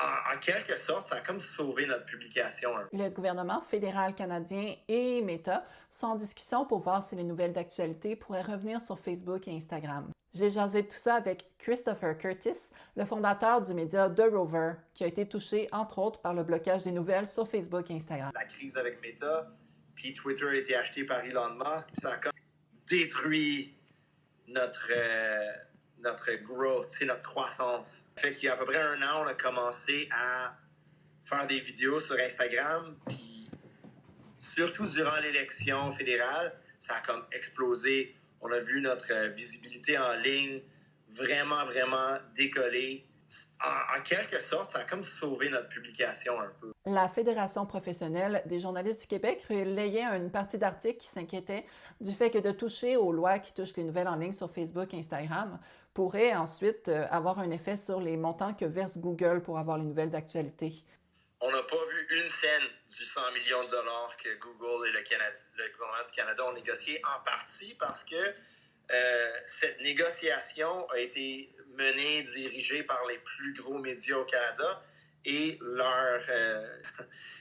en quelque sorte, ça a comme sauvé notre publication un peu. Le gouvernement fédéral canadien et Meta sont en discussion pour voir si les nouvelles d'actualité pourraient revenir sur Facebook et Instagram. J'ai jasé de tout ça avec Christopher Curtis, le fondateur du média The Rover, qui a été touché entre autres par le blocage des nouvelles sur Facebook et Instagram. La crise avec Meta, puis Twitter a été acheté par Elon Musk, puis ça a comme détruit notre growth, notre croissance. Fait qu'il y a à peu près un an, on a commencé à faire des vidéos sur Instagram, puis surtout durant l'élection fédérale, ça a comme explosé. On a vu notre visibilité en ligne vraiment, vraiment décoller. En quelque sorte, ça a comme sauvé notre publication un peu. La Fédération professionnelle des journalistes du Québec relayait une partie d'articles qui s'inquiétaient du fait que de toucher aux lois qui touchent les nouvelles en ligne sur Facebook et Instagram pourrait ensuite avoir un effet sur les montants que verse Google pour avoir les nouvelles d'actualité. On n'a pas vu une scène du 100 millions de dollars que Google et le gouvernement du Canada ont négocié, en partie parce que cette négociation a été menée, dirigée par les plus gros médias au Canada et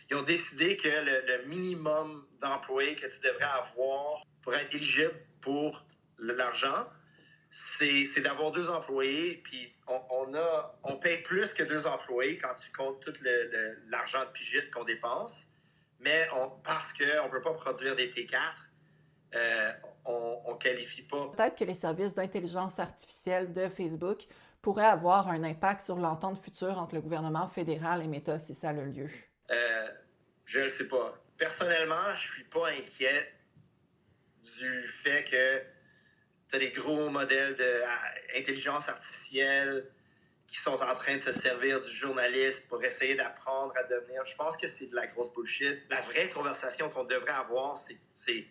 ils ont décidé que le minimum d'employés que tu devrais avoir pour être éligible pour l'argent, c'est d'avoir 2 employés, puis on paye plus que 2 employés quand tu comptes tout l'argent de pigiste qu'on dépense, mais parce qu'on ne peut pas produire des T4, on ne qualifie pas. Peut-être que les services d'intelligence artificielle de Facebook pourraient avoir un impact sur l'entente future entre le gouvernement fédéral et Meta si ça a lieu. Je ne sais pas. Personnellement, je ne suis pas inquiet du fait que tu as des gros modèles d'intelligence artificielle qui sont en train de se servir du journalisme pour essayer d'apprendre à devenir. Je pense que c'est de la grosse bullshit. La vraie conversation qu'on devrait avoir, c'est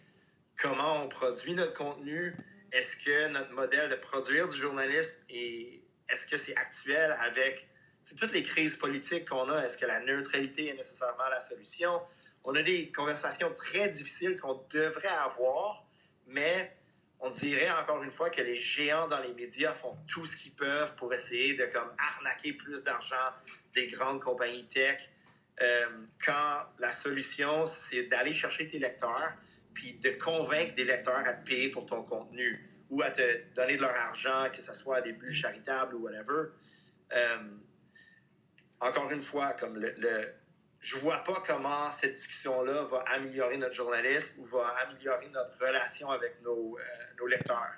comment on produit notre contenu. Est-ce que notre modèle de produire du journalisme est-ce que c'est actuel avec toutes les crises politiques qu'on a? Est-ce que la neutralité est nécessairement la solution? On a des conversations très difficiles qu'on devrait avoir, mais on dirait encore une fois que les géants dans les médias font tout ce qu'ils peuvent pour essayer de comme arnaquer plus d'argent des grandes compagnies tech, quand la solution, c'est d'aller chercher tes lecteurs puis de convaincre des lecteurs à te payer pour ton contenu ou à te donner de leur argent, que ce soit à des buts charitables ou whatever. Encore une fois, comme je vois pas comment cette discussion-là va améliorer notre journalisme ou va améliorer notre relation avec nos lecteurs.